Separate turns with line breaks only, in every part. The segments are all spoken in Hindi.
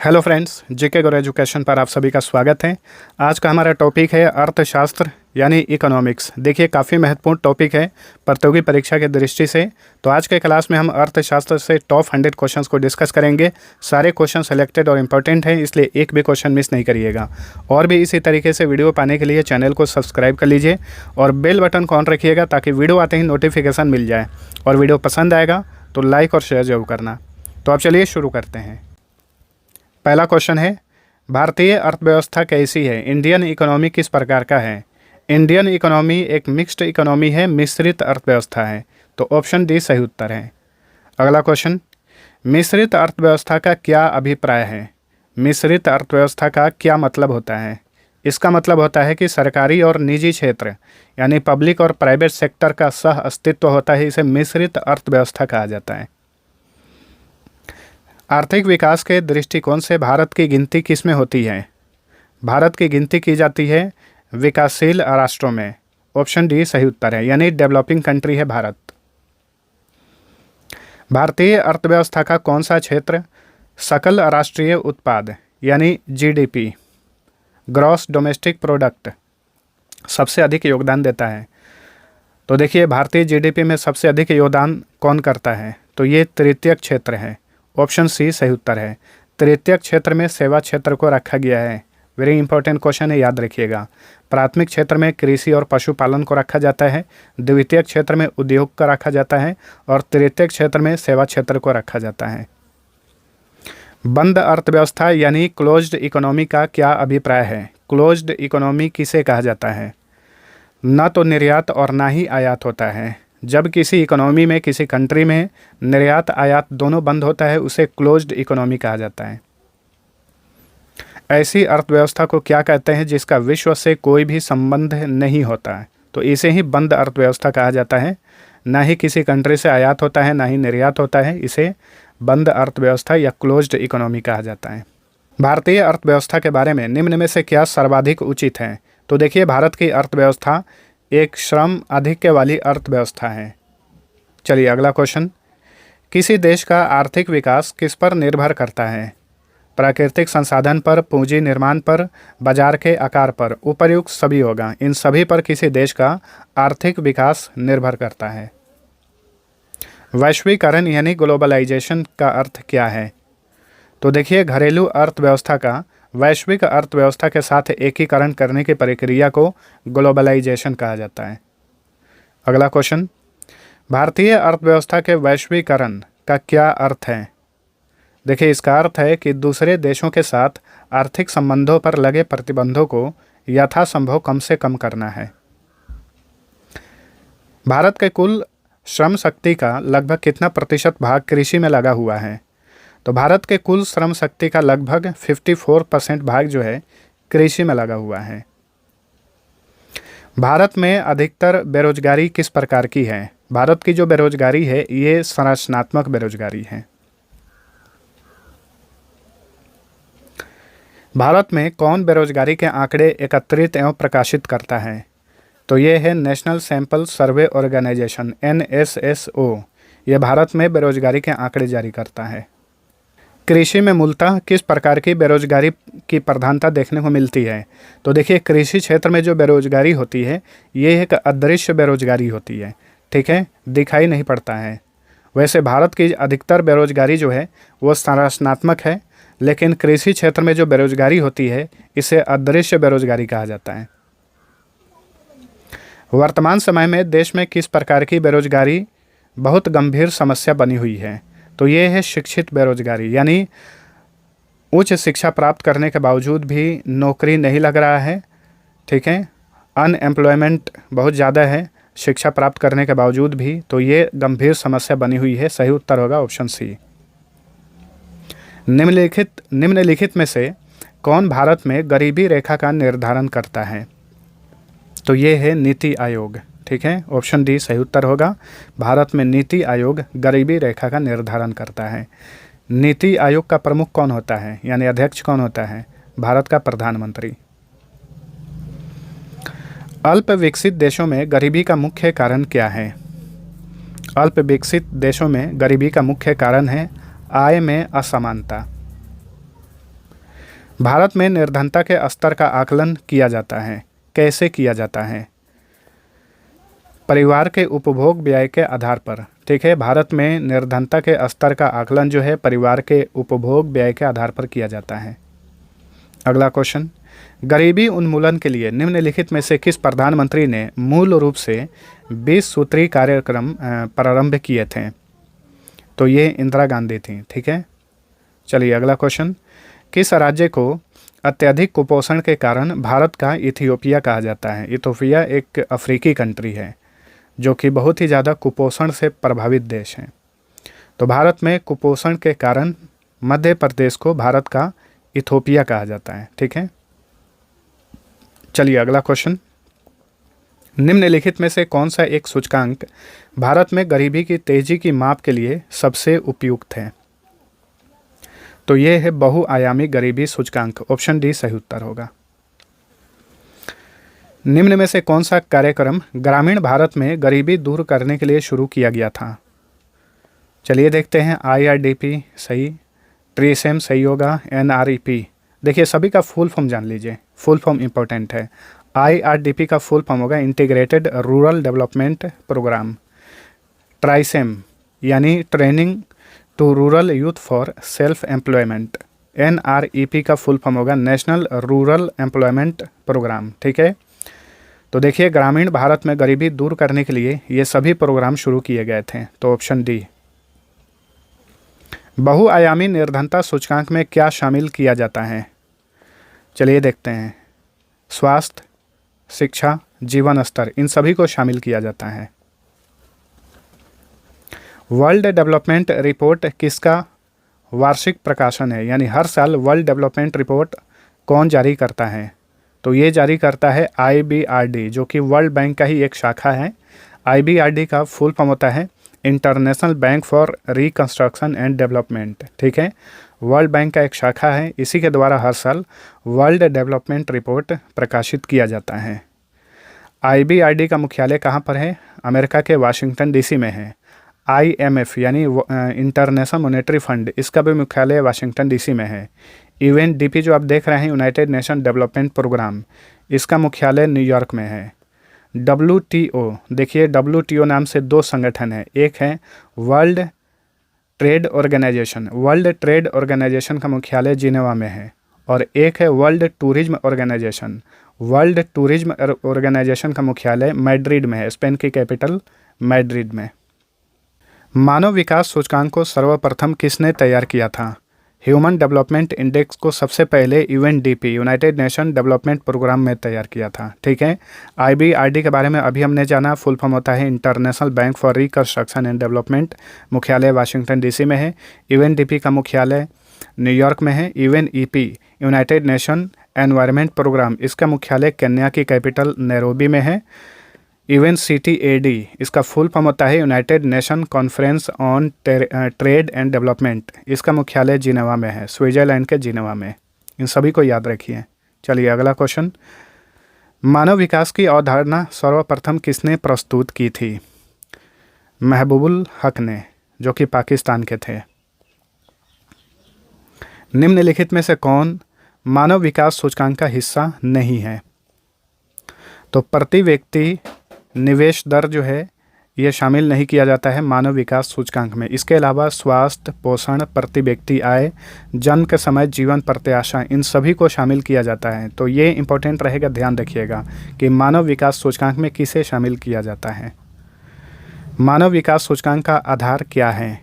हेलो फ्रेंड्स, जीके गुरु एजुकेशन पर आप सभी का स्वागत है। आज का हमारा टॉपिक है अर्थशास्त्र यानी इकोनॉमिक्स। देखिए, काफ़ी महत्वपूर्ण टॉपिक है प्रतियोगी परीक्षा की दृष्टि से। तो आज के क्लास में हम अर्थशास्त्र से टॉप 100 क्वेश्चंस को डिस्कस करेंगे। सारे क्वेश्चन सेलेक्टेड और इम्पोर्टेंट हैं, इसलिए एक भी क्वेश्चन मिस नहीं करिएगा। और भी इसी तरीके से वीडियो पाने के लिए चैनल को सब्सक्राइब कर लीजिए और बेल बटन को ऑन रखिएगा ताकि वीडियो आते ही नोटिफिकेशन मिल जाए। और वीडियो पसंद आएगा तो लाइक और शेयर जरूर करना। तो अब चलिए शुरू करते हैं। पहला क्वेश्चन है, भारतीय अर्थव्यवस्था कैसी है? इंडियन इकोनॉमी किस प्रकार का है? इंडियन इकोनॉमी एक मिक्स्ड इकोनॉमी है, मिश्रित अर्थव्यवस्था है। तो ऑप्शन डी सही उत्तर है। अगला क्वेश्चन, मिश्रित अर्थव्यवस्था का क्या अभिप्राय है? मिश्रित अर्थव्यवस्था का क्या मतलब होता है? इसका मतलब होता है कि सरकारी और निजी क्षेत्र यानी पब्लिक और प्राइवेट सेक्टर का सह अस्तित्व होता है। इसे मिश्रित अर्थव्यवस्था कहा जाता है। आर्थिक विकास के दृष्टिकोण से भारत की गिनती किस में होती है? भारत की गिनती की जाती है विकासशील राष्ट्रों में। ऑप्शन डी सही उत्तर है, यानी डेवलपिंग कंट्री है भारत। भारतीय अर्थव्यवस्था का कौन सा क्षेत्र सकल राष्ट्रीय उत्पाद यानी जीडीपी, ग्रॉस डोमेस्टिक प्रोडक्ट, सबसे अधिक योगदान देता है? तो देखिए, भारतीय जीडीपी में सबसे अधिक योगदान कौन करता है? तो ये तृतीयक क्षेत्र है। ऑप्शन सी सही उत्तर है। तृतीयक क्षेत्र में सेवा क्षेत्र को रखा गया है। वेरी इंपॉर्टेंट क्वेश्चन है, याद रखिएगा। प्राथमिक क्षेत्र में कृषि और पशुपालन को रखा जाता है, द्वितीयक क्षेत्र में उद्योग का रखा जाता है और तृतीयक क्षेत्र में सेवा क्षेत्र को रखा जाता है। बंद अर्थव्यवस्था यानी क्लोज्ड इकोनॉमी का क्या अभिप्राय है? क्लोज्ड इकोनॉमी किसे कहा जाता है? न तो निर्यात और ना ही आयात होता है। जब किसी इकोनॉमी में, किसी कंट्री में निर्यात आयात दोनों बंद होता है, उसे क्लोज्ड इकोनॉमी कहा जाता है। ऐसी अर्थव्यवस्था को क्या कहते हैं जिसका विश्व से कोई भी संबंध नहीं होता है? तो इसे ही बंद अर्थव्यवस्था कहा जाता है। ना ही किसी कंट्री से आयात होता है, ना ही निर्यात होता है, इसे बंद अर्थव्यवस्था या क्लोज्ड इकोनॉमी कहा जाता है। भारतीय अर्थव्यवस्था के बारे में निम्न में से क्या सर्वाधिक उचित है? तो देखिए, भारत की अर्थव्यवस्था एक श्रम आधिक्य वाली अर्थव्यवस्था है। चलिए अगला क्वेश्चन, किसी देश का आर्थिक विकास किस पर निर्भर करता है? प्राकृतिक संसाधन पर, पूंजी निर्माण पर, बाजार के आकार पर, उपर्युक्त सभी होगा। इन सभी पर किसी देश का आर्थिक विकास निर्भर करता है। वैश्वीकरण यानी ग्लोबलाइजेशन का अर्थ क्या है? तो देखिए, घरेलू अर्थव्यवस्था का वैश्विक अर्थव्यवस्था के साथ एकीकरण करने की प्रक्रिया को ग्लोबलाइजेशन कहा जाता है। अगला क्वेश्चन, भारतीय अर्थव्यवस्था के वैश्वीकरण का क्या अर्थ है? देखिए, इसका अर्थ है कि दूसरे देशों के साथ आर्थिक संबंधों पर लगे प्रतिबंधों को यथासंभव कम से कम करना है। भारत के कुल श्रम शक्ति का लगभग कितना प्रतिशत भाग कृषि में लगा हुआ है? तो भारत के कुल श्रम शक्ति का लगभग 54% भाग जो है कृषि में लगा हुआ है। भारत में अधिकतर बेरोजगारी किस प्रकार की है? भारत की जो बेरोजगारी है ये संरचनात्मक बेरोजगारी है। भारत में कौन बेरोजगारी के आंकड़े एकत्रित एवं प्रकाशित करता है? तो ये है national sample survey organisation NSSO। ये भारत में बेरोजगारी के आंकड़े जारी करता है। कृषि में मूलतः किस प्रकार की बेरोजगारी की प्रधानता देखने को मिलती है? तो देखिए, कृषि क्षेत्र में जो बेरोजगारी होती है ये एक अदृश्य बेरोजगारी होती है। ठीक है, दिखाई नहीं पड़ता है। वैसे भारत की अधिकतर बेरोजगारी जो है वो संरचनात्मक है, लेकिन कृषि क्षेत्र में जो बेरोजगारी होती है इसे अदृश्य बेरोजगारी कहा जाता है। वर्तमान समय में देश में किस प्रकार की बेरोजगारी बहुत गंभीर समस्या बनी हुई है? तो ये है शिक्षित बेरोजगारी, यानी उच्च शिक्षा प्राप्त करने के बावजूद भी नौकरी नहीं लग रहा है। ठीक है, अनएम्प्लॉयमेंट बहुत ज़्यादा है शिक्षा प्राप्त करने के बावजूद भी। तो ये गंभीर समस्या बनी हुई है। सही उत्तर होगा ऑप्शन सी। निम्नलिखित में से कौन भारत में गरीबी रेखा का निर्धारण करता है? तो ये है नीति आयोग। ठीक है, ऑप्शन डी सही उत्तर होगा। भारत में नीति आयोग गरीबी रेखा का निर्धारण करता है। नीति आयोग का प्रमुख कौन होता है, यानी अध्यक्ष कौन होता है? भारत का प्रधानमंत्री। अल्प विकसित देशों में गरीबी का मुख्य कारण क्या है? अल्प विकसित देशों में गरीबी का मुख्य कारण है आय में असमानता। भारत में निर्धनता के स्तर का आकलन किया जाता है। कैसे किया जाता है? परिवार के उपभोग व्यय के आधार पर। ठीक है, भारत में निर्धनता के स्तर का आकलन जो है परिवार के उपभोग व्यय के आधार पर किया जाता है। अगला क्वेश्चन, गरीबी उन्मूलन के लिए निम्नलिखित में से किस प्रधानमंत्री ने मूल रूप से 20 सूत्री कार्यक्रम प्रारंभ किए थे? तो ये इंदिरा गांधी थी। ठीक है, चलिए अगला क्वेश्चन, किस राज्य को अत्यधिक कुपोषण के कारण भारत का इथियोपिया कहा जाता है? इथियोपिया एक अफ्रीकी कंट्री है जो कि बहुत ही ज़्यादा कुपोषण से प्रभावित देश है। तो भारत में कुपोषण के कारण मध्य प्रदेश को भारत का इथियोपिया कहा जाता है। ठीक है, चलिए अगला क्वेश्चन, निम्नलिखित में से कौन सा एक सूचकांक भारत में गरीबी की तेजी की माप के लिए सबसे उपयुक्त है? तो ये है बहुआयामी गरीबी सूचकांक। ऑप्शन डी सही उत्तर होगा। निम्न में से कौन सा कार्यक्रम ग्रामीण भारत में गरीबी दूर करने के लिए शुरू किया गया था? चलिए देखते हैं। IRDP सही, ट्रीसेम सही होगा, NREP। देखिए सभी का फुल फॉर्म जान लीजिए, फुल फॉर्म इंपॉर्टेंट है। IRDP का फुल फॉर्म होगा integrated rural development programme. TRYSEM यानी training to rural youth for self employment. NREP का फुल फॉर्म होगा नेशनल रूरल एम्प्लॉयमेंट प्रोग्राम। ठीक है, तो देखिए ग्रामीण भारत में गरीबी दूर करने के लिए ये सभी प्रोग्राम शुरू किए गए थे। तो ऑप्शन डी। बहुआयामी निर्धनता सूचकांक में क्या शामिल किया जाता है? चलिए देखते हैं। स्वास्थ्य, शिक्षा, जीवन स्तर, इन सभी को शामिल किया जाता है। वर्ल्ड डेवलपमेंट रिपोर्ट किसका वार्षिक प्रकाशन है? यानी हर साल वर्ल्ड डेवलपमेंट रिपोर्ट कौन जारी करता है? तो ये जारी करता है IBRD, जो कि वर्ल्ड बैंक का ही एक शाखा है। IBRD का फुल फॉर्म होता है international bank for reconstruction and development. ठीक है, वर्ल्ड बैंक का एक शाखा है, इसी के द्वारा हर साल वर्ल्ड डेवलपमेंट रिपोर्ट प्रकाशित किया जाता है। IBRD का मुख्यालय कहाँ पर है? अमेरिका के वाशिंगटन DC में है। IMF यानी इंटरनेशनल मॉनेटरी फंड, इसका भी मुख्यालय वाशिंगटन DC में है। UNDP जो आप देख रहे हैं यूनाइटेड नेशन डेवलपमेंट प्रोग्राम, इसका मुख्यालय न्यूयॉर्क में है। WTO, देखिए WTO नाम से दो संगठन है, एक है world trade organisation. World trade organisation का मुख्यालय जिनेवा में है, और एक है world tourism organisation. World tourism organisation का मुख्यालय मैड्रिड में है, स्पेन की कैपिटल मैड्रिड में। मानव विकास सूचकांक को सर्वप्रथम किसने तैयार किया था? ह्यूमन डेवलपमेंट इंडेक्स को सबसे पहले UNDP United Nation development programme में तैयार किया था। ठीक है, IBRD के बारे में अभी हमने जाना, फुल फॉर्म होता है international bank for reconstruction and development, मुख्यालय वाशिंगटन DC में है। UNDP का मुख्यालय न्यूयॉर्क में है। UNEP United Nation environment programme, इसका मुख्यालय केन्या की कैपिटल नैरोबी में है। UNCTAD, इसका फुल फॉर्म होता है United nation conference on trade and development, इसका मुख्यालय जिनेवा में है, स्विट्जरलैंड के जिनेवा में। इन सभी को याद रखिए। चलिए अगला क्वेश्चन, मानव विकास की अवधारणा सर्वप्रथम किसने प्रस्तुत की थी? महबूबुल हक ने, जो कि पाकिस्तान के थे। निम्नलिखित में से कौन मानव विकास सूचकांक का हिस्सा नहीं है? तो प्रति व्यक्ति निवेश दर जो है ये शामिल नहीं किया जाता है मानव विकास सूचकांक में। इसके अलावा स्वास्थ्य, पोषण, प्रति व्यक्ति आय, जन्म के समय जीवन प्रत्याशा, इन सभी को शामिल किया जाता है। तो ये इंपॉर्टेंट रहेगा, ध्यान रखिएगा कि मानव विकास सूचकांक में किसे शामिल किया जाता है। मानव विकास सूचकांक का आधार क्या है?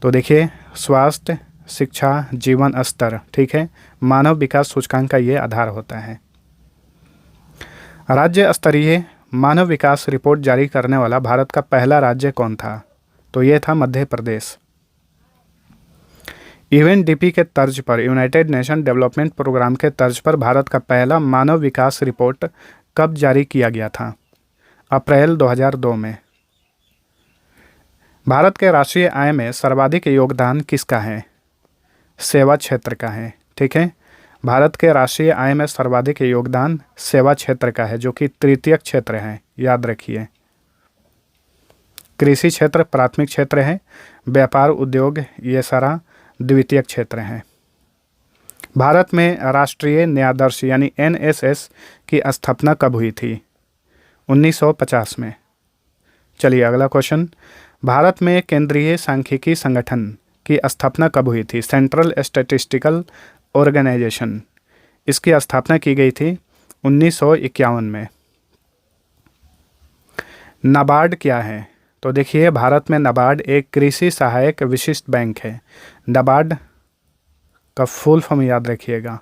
तो देखिए स्वास्थ्य, शिक्षा, जीवन स्तर। ठीक है, मानव विकास सूचकांक का ये आधार होता है। राज्य स्तरीय मानव विकास रिपोर्ट जारी करने वाला भारत का पहला राज्य कौन था? तो ये था मध्य प्रदेश। UNDP के तर्ज पर, यूनाइटेड नेशन डेवलपमेंट प्रोग्राम के तर्ज पर भारत का पहला मानव विकास रिपोर्ट कब जारी किया गया था? अप्रैल 2002 में। भारत के राष्ट्रीय आय में सर्वाधिक योगदान किसका है? सेवा क्षेत्र का है। ठीक है, भारत के राष्ट्रीय आय में सर्वाधिक योगदान सेवा क्षेत्र का है, जो कि तृतीयक क्षेत्र है, याद रखिए। कृषि क्षेत्र प्राथमिक क्षेत्र है, व्यापार उद्योग ये सारा द्वितीयक क्षेत्र है। भारत में राष्ट्रीय न्यायाधीश यानी एनएसएस की स्थापना कब हुई थी? 1950 में। चलिए अगला क्वेश्चन, भारत में केंद्रीय सांख्यिकी संगठन की स्थापना कब हुई थी? सेंट्रल स्टैटिस्टिकल ऑर्गेनाइजेशन, इसकी स्थापना की गई थी 1951 में। नाबार्ड क्या है? तो देखिए, भारत में नाबार्ड एक कृषि सहायक विशिष्ट बैंक है। नाबार्ड का फुल फॉर्म याद रखिएगा।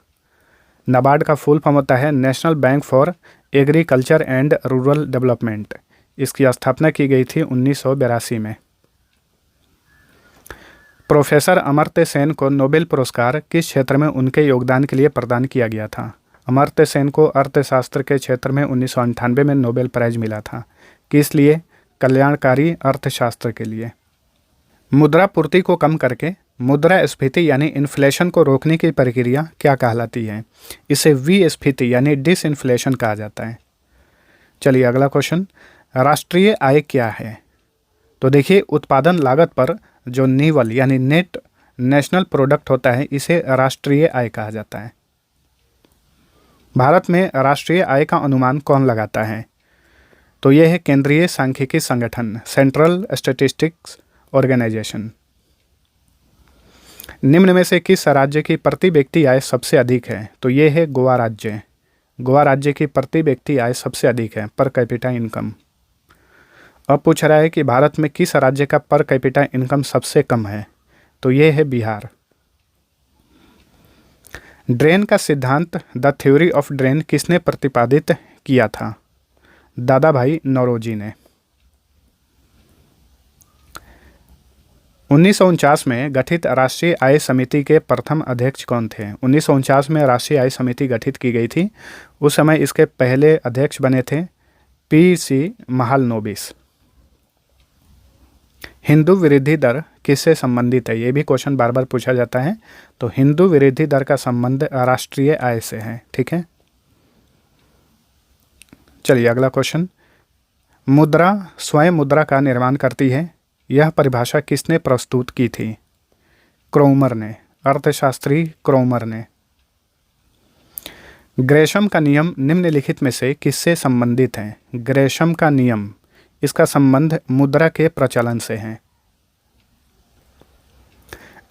नाबार्ड का फुल फॉर्म होता है national bank for agriculture and rural development. इसकी स्थापना की गई थी 1982 में। प्रोफेसर अमर्त्य सेन को नोबेल पुरस्कार किस क्षेत्र में उनके योगदान के लिए प्रदान किया गया था? अमर्त्य सेन को अर्थशास्त्र के क्षेत्र में 1998 में नोबेल प्राइज मिला था। किस लिए? कल्याणकारी अर्थशास्त्र के लिए। मुद्रा पूर्ति को कम करके मुद्रास्फीति यानी इन्फ्लेशन को रोकने की प्रक्रिया क्या कहलाती है? इसे विस्फीति यानी डिसइन्फ्लेशन कहा जाता है। चलिए अगला क्वेश्चन, राष्ट्रीय आय क्या है? तो देखिए, उत्पादन लागत पर जो निवल यानी नेट नेशनल प्रोडक्ट होता है, इसे राष्ट्रीय आय कहा जाता है। भारत में राष्ट्रीय आय का अनुमान कौन लगाता है? तो यह है केंद्रीय सांख्यिकी संगठन, सेंट्रल स्टैटिस्टिक्स ऑर्गेनाइजेशन। निम्न में से किस राज्य की प्रति व्यक्ति आय सबसे अधिक है? तो यह है गोवा राज्य। गोवा राज्य की प्रति व्यक्ति आय सबसे अधिक है, पर कैपिटा इनकम। अब पूछ रहा है कि भारत में किस राज्य का पर कैपिटा इनकम सबसे कम है? तो यह है बिहार। ड्रेन का सिद्धांत, द थ्योरी ऑफ ड्रेन, किसने प्रतिपादित किया था? दादा भाई नौरोजी ने। 1949 में गठित राष्ट्रीय आय समिति के प्रथम अध्यक्ष कौन थे? 1949 में राष्ट्रीय आय समिति गठित की गई थी। उस समय इसके पहले अध्यक्ष बने थे पी.सी. महालनोबिस। हिंदू वृद्धि दर किससे संबंधित है? ये भी क्वेश्चन बार बार पूछा जाता है। तो हिंदू वृद्धि दर का संबंध राष्ट्रीय आय से है। ठीक है, चलिए अगला क्वेश्चन, मुद्रा स्वयं मुद्रा का निर्माण करती है, यह परिभाषा किसने प्रस्तुत की थी? क्रोमर ने, अर्थशास्त्री क्रोमर ने। ग्रेशम का नियम निम्नलिखित में से किससे संबंधित है? ग्रेशम का नियम, इसका संबंध मुद्रा के प्रचलन से है।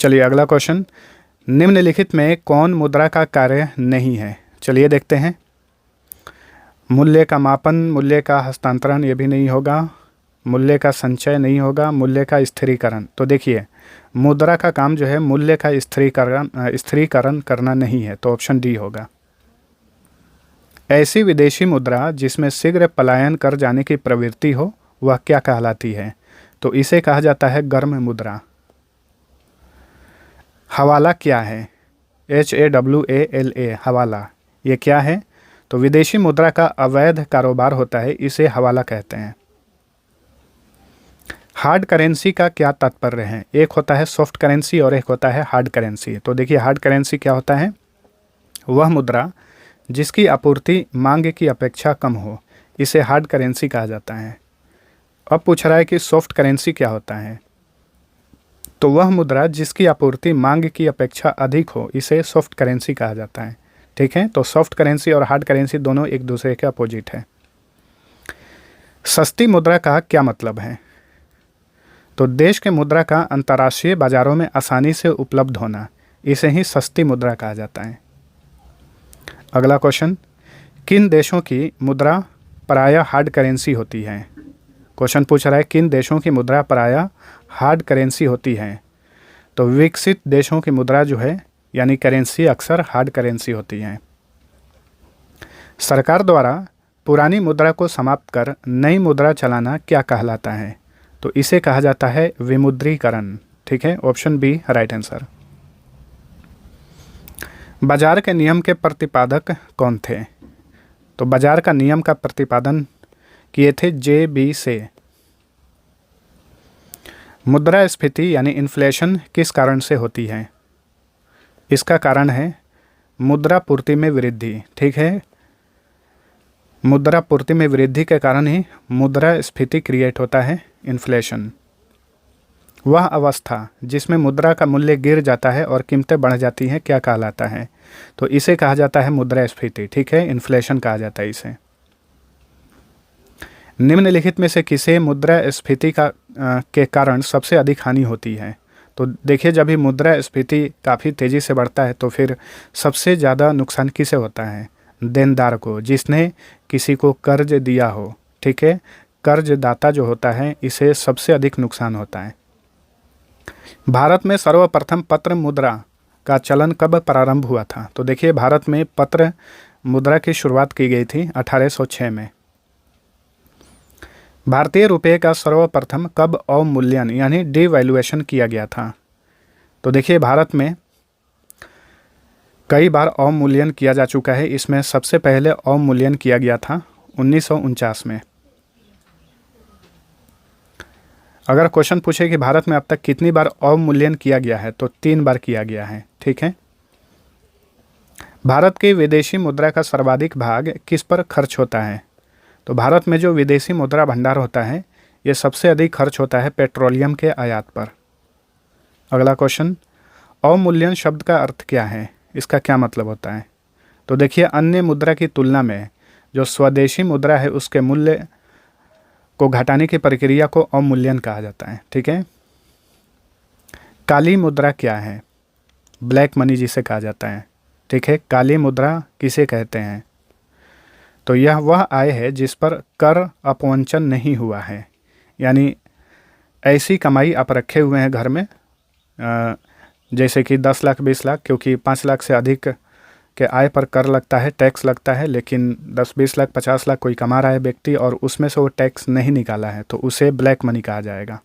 चलिए अगला क्वेश्चन, निम्नलिखित में कौन मुद्रा का कार्य नहीं है? चलिए देखते हैं। मूल्य का मापन, मूल्य का हस्तांतरण, ये भी नहीं होगा। मूल्य का संचय नहीं होगा। मूल्य का स्थिरीकरण। तो देखिए, मुद्रा का काम जो है मूल्य का स्थिरीकरण करना नहीं है, तो ऑप्शन डी होगा। ऐसी विदेशी मुद्रा जिसमें शीघ्र पलायन कर जाने की प्रवृत्ति हो, वह क्या कहलाती है? तो इसे कहा जाता है गर्म मुद्रा। हवाला क्या है? HAWALA, हवाला, ये क्या है? तो विदेशी मुद्रा का अवैध कारोबार होता है, इसे हवाला कहते हैं। हार्ड करेंसी का क्या तात्पर्य है? एक होता है सॉफ्ट करेंसी और एक होता है हार्ड करेंसी। तो देखिए, हार्ड करेंसी क्या होता है? वह मुद्रा जिसकी आपूर्ति मांग की अपेक्षा कम हो, इसे हार्ड करेंसी कहा जाता है। अब पूछ रहा है कि सॉफ्ट करेंसी क्या होता है? तो वह मुद्रा जिसकी आपूर्ति मांग की अपेक्षा अधिक हो, इसे सॉफ्ट करेंसी कहा जाता है। ठीक है, तो सॉफ्ट करेंसी और हार्ड करेंसी दोनों एक दूसरे के अपोजिट है। सस्ती मुद्रा का क्या मतलब है? तो देश के मुद्रा का अंतर्राष्ट्रीय बाजारों में आसानी से उपलब्ध होना, इसे ही सस्ती मुद्रा कहा जाता है। अगला क्वेश्चन, किन देशों की मुद्रा प्रायः हार्ड करेंसी होती है? क्वेश्चन पूछ रहा है किन देशों की मुद्रा प्रायः हार्ड करेंसी होती है? तो विकसित देशों की मुद्रा जो है यानी करेंसी अक्सर हार्ड करेंसी होती है। सरकार द्वारा पुरानी मुद्रा को समाप्त कर नई मुद्रा चलाना क्या कहलाता है? तो इसे कहा जाता है विमुद्रीकरण। ठीक है, ऑप्शन बी राइट आंसर। बाजार के नियम के प्रतिपादक कौन थे? तो बाजार का नियम का प्रतिपादन किए थे JB से। मुद्रास्फीति यानी इन्फ्लेशन किस कारण से होती है? इसका कारण है मुद्रा पूर्ति में वृद्धि। ठीक है, मुद्रा पूर्ति में वृद्धि के कारण ही मुद्रास्फीति क्रिएट होता है, इन्फ्लेशन। वह अवस्था जिसमें मुद्रा का मूल्य गिर जाता है और कीमतें बढ़ जाती हैं क्या कहलाता है? तो इसे कहा जाता है मुद्रास्फीति। ठीक है, इन्फ्लेशन कहा जाता है इसे। निम्नलिखित में से किसे मुद्रास्फीति के कारण सबसे अधिक हानि होती है? तो देखिए, जब भी मुद्रास्फीति काफ़ी तेज़ी से बढ़ता है तो फिर सबसे ज़्यादा नुकसान किसे होता है? देनदार को, जिसने किसी को कर्ज दिया हो। ठीक है, कर्जदाता जो होता है इसे सबसे अधिक नुकसान होता है। भारत में सर्वप्रथम पत्र मुद्रा का चलन कब प्रारंभ हुआ था? तो देखिए, भारत में पत्र मुद्रा की शुरुआत की गई थी 1806 में। भारतीय रुपये का सर्वप्रथम कब अवमूल्यन यानी डिवैल्यूएशन किया गया था? तो देखिए, भारत में कई बार अवमूल्यन किया जा चुका है। इसमें सबसे पहले अवमूल्यन किया गया था 1949 में। अगर क्वेश्चन पूछे कि भारत में अब तक कितनी बार अवमूल्यन किया गया है, तो 3 बार किया गया है। ठीक है। भारत की विदेशी मुद्रा का सर्वाधिक भाग किस पर खर्च होता है? तो भारत में जो विदेशी मुद्रा भंडार होता है ये सबसे अधिक खर्च होता है पेट्रोलियम के आयात पर। अगला क्वेश्चन, अवमूल्यन शब्द का अर्थ क्या है? इसका क्या मतलब होता है? तो देखिए, अन्य मुद्रा की तुलना में जो स्वदेशी मुद्रा है उसके मूल्य को घटाने की प्रक्रिया को अवमूल्यन कहा जाता है। ठीक है। काली मुद्रा क्या है? ब्लैक मनी जिसे कहा जाता है। ठीक है, काली मुद्रा किसे कहते हैं? तो यह वह आय है जिस पर कर अपवंचन नहीं हुआ है, यानी ऐसी कमाई आप रखे हुए हैं घर में, जैसे कि 10 लाख 20 लाख, क्योंकि 5 लाख से अधिक के आय पर कर लगता है, टैक्स लगता है, लेकिन 10-20 लाख 50 लाख कोई कमा रहा है व्यक्ति और उसमें से वो टैक्स नहीं निकाला है, तो उसे ब्लैक मनी कहा जाएगा।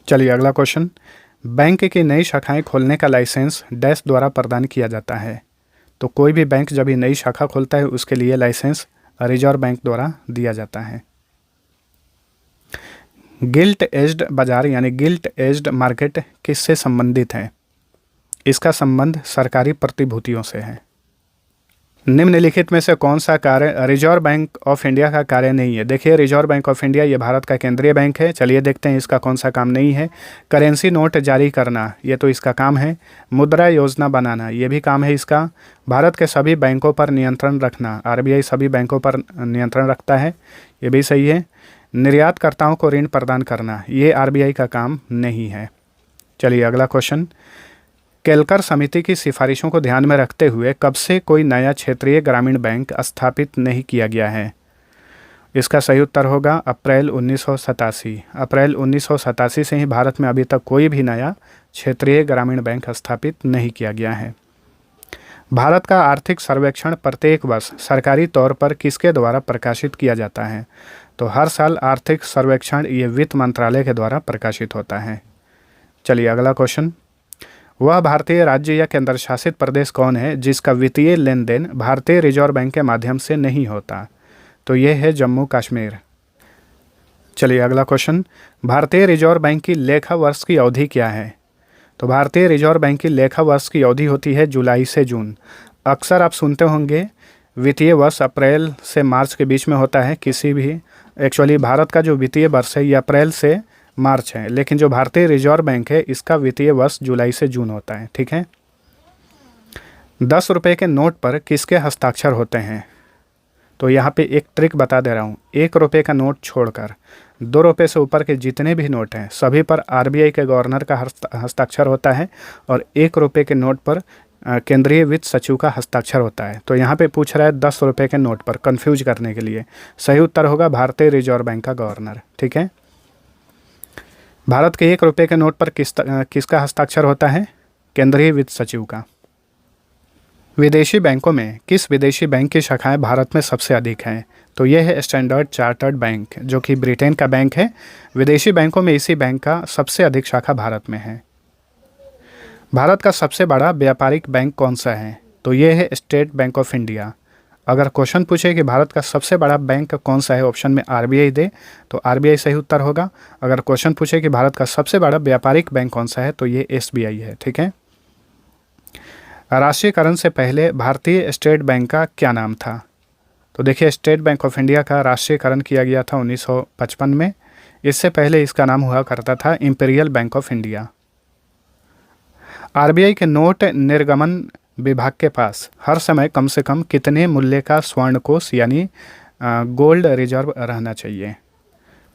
चलिए अगला क्वेश्चन, बैंक की नई शाखाएं खोलने का लाइसेंस डैश द्वारा प्रदान किया जाता है? तो कोई भी बैंक जब भी नई शाखा खोलता है उसके लिए लाइसेंस रिजर्व बैंक द्वारा दिया जाता है। गिल्ट एज्ड बाजार यानी गिल्ट एज्ड मार्केट किससे संबंधित है? इसका संबंध सरकारी प्रतिभूतियों से है। निम्नलिखित में से कौन सा कार्य रिजर्व बैंक ऑफ इंडिया का कार्य नहीं है? देखिए, रिजर्व बैंक ऑफ इंडिया ये भारत का केंद्रीय बैंक है। चलिए देखते हैं इसका कौन सा काम नहीं है। करेंसी नोट जारी करना, ये तो इसका काम है। मुद्रा योजना बनाना, ये भी काम है इसका। भारत के सभी बैंकों पर नियंत्रण रखना, आरबीआई सभी बैंकों पर नियंत्रण रखता है, ये भी सही है। निर्यातकर्ताओं को ऋण प्रदान करना, ये आरबीआई का काम नहीं है। चलिए अगला क्वेश्चन, केलकर समिति की सिफारिशों को ध्यान में रखते हुए कब से कोई नया क्षेत्रीय ग्रामीण बैंक स्थापित नहीं किया गया है? इसका सही उत्तर होगा अप्रैल 1987। अप्रैल 1987 से ही भारत में अभी तक कोई भी नया क्षेत्रीय ग्रामीण बैंक स्थापित नहीं किया गया है। भारत का आर्थिक सर्वेक्षण प्रत्येक वर्ष सरकारी तौर पर किसके द्वारा प्रकाशित किया जाता है? तो हर साल आर्थिक सर्वेक्षण ये वित्त मंत्रालय के द्वारा प्रकाशित होता है। चलिए अगला क्वेश्चन, वह भारतीय राज्य या केंद्र शासित प्रदेश कौन है जिसका वित्तीय लेन देन भारतीय रिजर्व बैंक के माध्यम से नहीं होता? तो यह है जम्मू कश्मीर। चलिए अगला क्वेश्चन, भारतीय रिजर्व बैंक की लेखा वर्ष की अवधि क्या है? तो भारतीय रिजर्व बैंक की लेखा वर्ष की अवधि होती है जुलाई से जून। अक्सर आप सुनते होंगे वित्तीय वर्ष अप्रैल से मार्च के बीच में होता है किसी भी, एक्चुअली भारत का जो वित्तीय वर्ष है ये अप्रैल से मार्च है, लेकिन जो भारतीय रिजर्व बैंक है इसका वित्तीय वर्ष जुलाई से जून होता है। ठीक है। 10 रुपये के नोट पर किसके हस्ताक्षर होते हैं? तो यहाँ पे एक ट्रिक बता दे रहा हूँ। 1 रुपये का नोट छोड़कर 2 रुपये से ऊपर के जितने भी नोट हैं सभी पर आरबीआई के गवर्नर का हस्ताक्षर होता है और 1 रुपये के नोट पर केंद्रीय वित्त सचिव का हस्ताक्षर होता है। तो यहाँ पे पूछ रहा है 10 रुपये के नोट पर, कंफ्यूज करने के लिए। सही उत्तर होगा भारतीय रिजर्व बैंक का गवर्नर। ठीक है। भारत के 1 रुपये के नोट पर किसका हस्ताक्षर होता है? केंद्रीय वित्त सचिव का। विदेशी बैंकों में किस विदेशी बैंक की शाखाएं भारत में सबसे अधिक हैं? तो यह है स्टैंडर्ड चार्टर्ड बैंक, जो कि ब्रिटेन का बैंक है। विदेशी बैंकों में इसी बैंक का सबसे अधिक शाखा भारत में है। भारत का सबसे बड़ा व्यापारिक बैंक कौन सा है? तो यह है स्टेट बैंक ऑफ इंडिया। अगर क्वेश्चन पूछे कि भारत का सबसे बड़ा बैंक कौन सा है, ऑप्शन में आरबीआई दे तो आरबीआई सही उत्तर होगा। अगर क्वेश्चन पूछे कि भारत का सबसे बड़ा व्यापारिक बैंक कौन सा है, तो ये एसबीआई है। ठीक है। राष्ट्रीयकरण से पहले भारतीय स्टेट बैंक का क्या नाम था? तो देखिए स्टेट बैंक ऑफ इंडिया का राष्ट्रीयकरण किया गया था 1955 में। इससे पहले इसका नाम हुआ करता था imperial bank of India. RBI के नोट निर्गमन विभाग के पास हर समय कम से कम कितने मूल्य का स्वर्ण कोष यानी गोल्ड रिजर्व रहना चाहिए?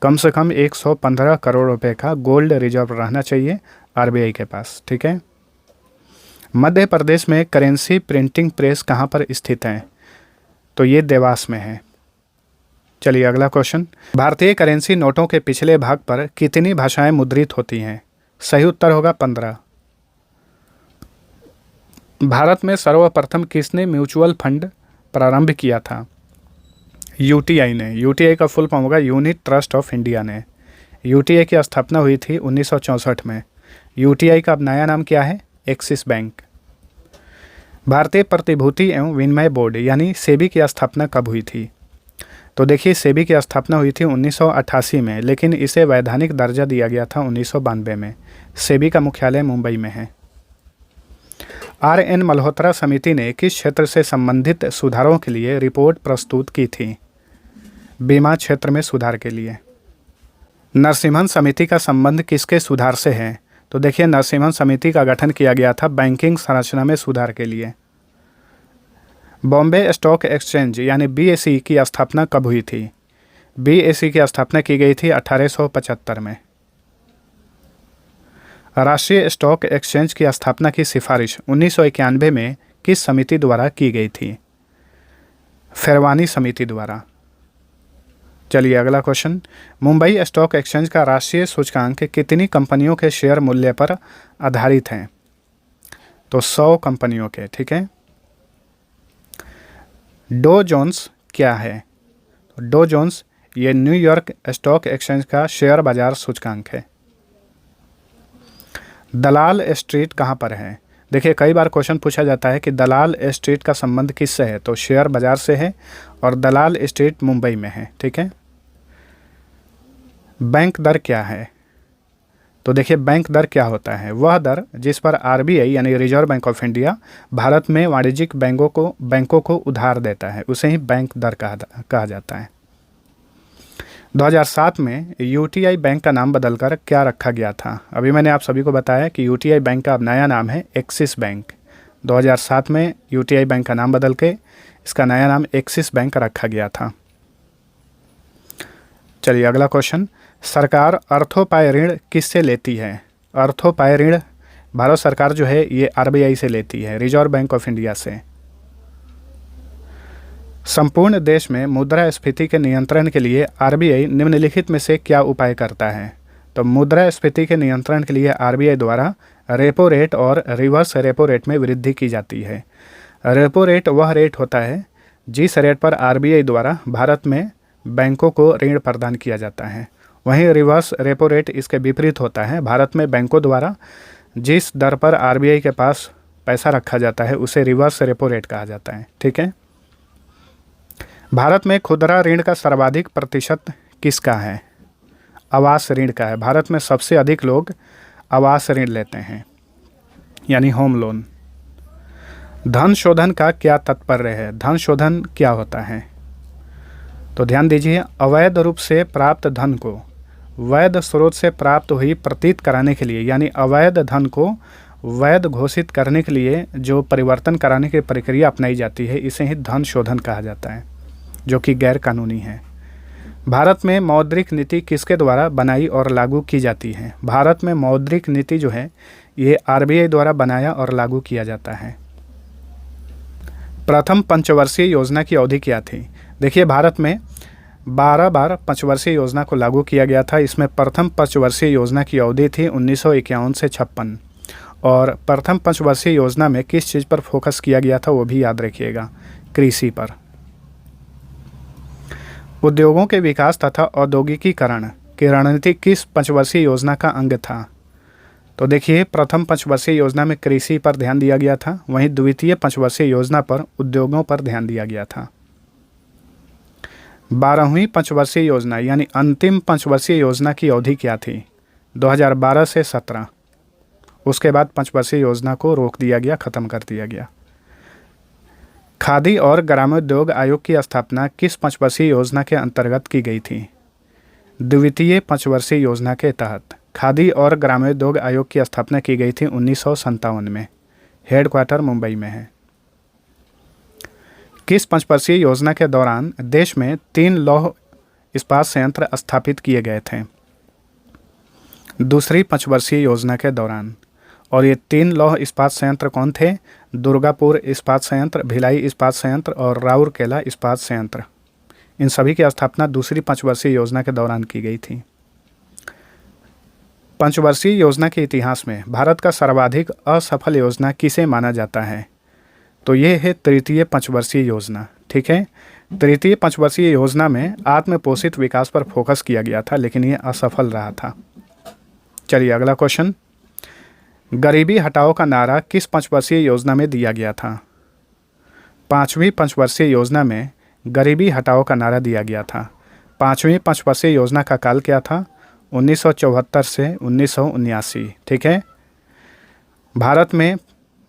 कम से कम 115 करोड़ रुपए का गोल्ड रिजर्व रहना चाहिए आरबीआई के पास, ठीक है। मध्य प्रदेश में करेंसी प्रिंटिंग प्रेस कहाँ पर स्थित है? तो ये देवास में है। चलिए अगला क्वेश्चन, भारतीय करेंसी नोटों के पिछले भाग पर कितनी भाषाएं मुद्रित होती हैं? सही उत्तर होगा 15। भारत में सर्वप्रथम किसने म्यूचुअल फंड प्रारंभ किया था? यूटीआई ने। यूटीआई का फुल फॉर्म होगा यूनिट ट्रस्ट ऑफ इंडिया ने। यूटीआई की स्थापना हुई थी 1964 में। यूटीआई का अब नया नाम क्या है? Axis bank. भारतीय प्रतिभूति एवं विनिमय बोर्ड यानी सेबी की स्थापना कब हुई थी? तो देखिए सेबी की स्थापना हुई थी 1988 में, लेकिन इसे वैधानिक दर्जा दिया गया था 1992 में। सेबी का मुख्यालय मुंबई में है। आर.एन. मल्होत्रा समिति ने किस क्षेत्र से संबंधित सुधारों के लिए रिपोर्ट प्रस्तुत की थी? बीमा क्षेत्र में सुधार के लिए। नरसिम्हन समिति का संबंध किसके सुधार से है? तो देखिए नरसिम्हन समिति का गठन किया गया था बैंकिंग संरचना में सुधार के लिए। बॉम्बे स्टॉक एक्सचेंज यानी बीएसई की स्थापना कब हुई थी? बीएसई की स्थापना की गई थी 1875 में। राष्ट्रीय स्टॉक एक्सचेंज की स्थापना की सिफारिश 1991 में किस समिति द्वारा की गई थी? फेरवानी समिति द्वारा। चलिए अगला क्वेश्चन, मुंबई स्टॉक एक्सचेंज का राष्ट्रीय सूचकांक कितनी कंपनियों के शेयर मूल्य पर आधारित है? तो 100 कंपनियों के, ठीक है। डो जोन्स क्या है? डो जोन्स ये न्यूयॉर्क स्टॉक एक्सचेंज का शेयर बाजार सूचकांक है। दलाल स्ट्रीट कहाँ पर है? देखिए कई बार क्वेश्चन पूछा जाता है कि दलाल स्ट्रीट का संबंध किससे है? तो शेयर बाजार से है और दलाल स्ट्रीट मुंबई में है, ठीक है। बैंक दर क्या है? तो देखिए बैंक दर क्या होता है? वह दर जिस पर आरबीआई यानी reserve bank of India Bharat में वाणिज्यिक बैंकों को उधार देता है, उसे ही बैंक दर कहा जाता है। 2007 में यूटीआई बैंक का नाम बदलकर क्या रखा गया था? अभी मैंने आप सभी को बताया कि यूटीआई बैंक का अब नया नाम है एक्सिस बैंक। 2007 में यूटीआई बैंक का नाम बदल के इसका नया नाम एक्सिस बैंक रखा गया था। चलिए अगला क्वेश्चन, सरकार अर्थोपाय ऋण किससे लेती है? अर्थोपाय ऋण भारत सरकार जो है ये आरबीआई से लेती है, रिजर्व बैंक ऑफ इंडिया से। संपूर्ण देश में मुद्रास्फीति के नियंत्रण के लिए आरबीआई निम्नलिखित में से क्या उपाय करता है? तो मुद्रास्फीति के नियंत्रण के लिए आरबीआई द्वारा रेपो रेट और रिवर्स रेपो रेट में वृद्धि की जाती है। रेपो रेट वह रेट होता है जिस रेट पर आरबीआई द्वारा भारत में बैंकों को ऋण प्रदान किया जाता है। वहीं रिवर्स रेपो रेट इसके विपरीत होता है, भारत में बैंकों द्वारा जिस दर पर आरबीआई के पास पैसा रखा जाता है उसे रिवर्स रेपो रेट कहा जाता है, ठीक है। भारत में खुदरा ऋण का सर्वाधिक प्रतिशत किसका है? आवास ऋण का है। भारत में सबसे अधिक लोग आवास ऋण लेते हैं यानी होम लोन। धन शोधन का क्या तात्पर्य है? धन शोधन क्या होता है? तो ध्यान दीजिए, अवैध रूप से प्राप्त धन को वैध स्रोत से प्राप्त हुई प्रतीत कराने के लिए यानी अवैध धन को वैध घोषित करने के लिए जो परिवर्तन कराने की प्रक्रिया अपनाई जाती है इसे ही धन शोधन कहा जाता है, जो कि गैर कानूनी है। भारत में मौद्रिक नीति किसके द्वारा बनाई और लागू की जाती है? भारत में मौद्रिक नीति जो है ये आरबीआई द्वारा बनाया और लागू किया जाता है। प्रथम पंचवर्षीय योजना की अवधि क्या थी? देखिए भारत में 12 बार पंचवर्षीय योजना को लागू किया गया था। इसमें प्रथम पंचवर्षीय योजना की अवधि थी 1951 से 56 और प्रथम पंचवर्षीय योजना में किस चीज़ पर फोकस किया गया था वो भी याद रखिएगा, कृषि पर। उद्योगों के विकास तथा औद्योगिकीकरण की रणनीति किस पंचवर्षीय योजना का अंग था? तो देखिए प्रथम पंचवर्षीय योजना में कृषि पर ध्यान दिया गया था, वहीं द्वितीय पंचवर्षीय योजना पर उद्योगों पर ध्यान दिया गया था। 12वीं पंचवर्षीय योजना यानी अंतिम पंचवर्षीय योजना की अवधि क्या थी? 2012 से 17। उसके बाद पंचवर्षीय योजना को रोक दिया गया, ख़त्म कर दिया गया। खादी और ग्रामोद्योग आयोग की स्थापना किस पंचवर्षीय योजना के अंतर्गत की गई थी? द्वितीय पंचवर्षीय योजना के तहत खादी और ग्रामोद्योग आयोग की स्थापना की गई थी 1957 में। हेडक्वार्टर मुंबई में है। किस पंचवर्षीय योजना के दौरान देश में 3 लौह इस्पात संयंत्र स्थापित किए गए थे? दूसरी पंचवर्षीय योजना के दौरान। और ये 3 लौह इस्पात संयंत्र कौन थे? दुर्गापुर इस्पात संयंत्र, भिलाई इस्पात संयंत्र और राउरकेला इस्पात संयंत्र। इन सभी की स्थापना दूसरी पंचवर्षीय योजना के दौरान की गई थी। पंचवर्षीय योजना के इतिहास में भारत का सर्वाधिक असफल योजना किसे माना जाता है? तो ये है तृतीय पंचवर्षीय योजना। ठीक है, तृतीय पंचवर्षीय योजना में आत्म पोषित विकास पर फोकस किया गया था, लेकिन ये असफल रहा था। चलिए अगला क्वेश्चन। गरीबी हटाओ का नारा किस पंचवर्षीय योजना में दिया गया था? 5वीं पंचवर्षीय योजना में गरीबी हटाओ का नारा दिया गया था। 5वीं पंचवर्षीय योजना का काल क्या था? 1974 से 1979। ठीक है, भारत में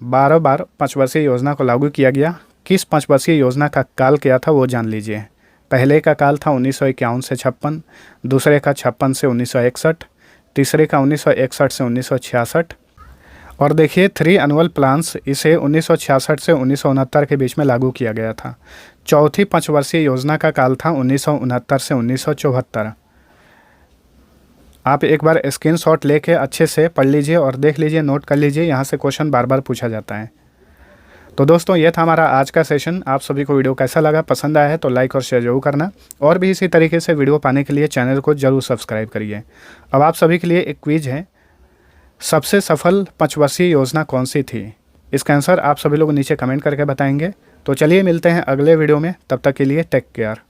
12 बार पंचवर्षीय योजना को लागू किया गया। किस पंचवर्षीय योजना का काल क्या था वो जान लीजिए। पहले का काल था 1951 से 56, दूसरे का 56 से 1961, तीसरे का 1961 से 1966 और देखिए 3 एनुअल प्लान्स इसे 1966 से 1969 के बीच में लागू किया गया था। चौथी पंचवर्षीय योजना का काल था 1969 से 1974। आप एक बार स्क्रीनशॉट लेके अच्छे से पढ़ लीजिए और देख लीजिए, नोट कर लीजिए, यहाँ से क्वेश्चन बार बार पूछा जाता है। तो दोस्तों ये था हमारा आज का सेशन। आप सभी को वीडियो कैसा लगा? पसंद आया है तो लाइक और शेयर जरूर करना, और भी इसी तरीके से वीडियो पाने के लिए चैनल को जरूर सब्सक्राइब करिए। अब आप सभी के लिए एक क्विज है, सबसे सफल पंचवर्षीय योजना कौन सी थी? इसका आंसर आप सभी लोग नीचे कमेंट करके बताएंगे। तो चलिए मिलते हैं अगले वीडियो में, तब तक के लिए टेक केयर।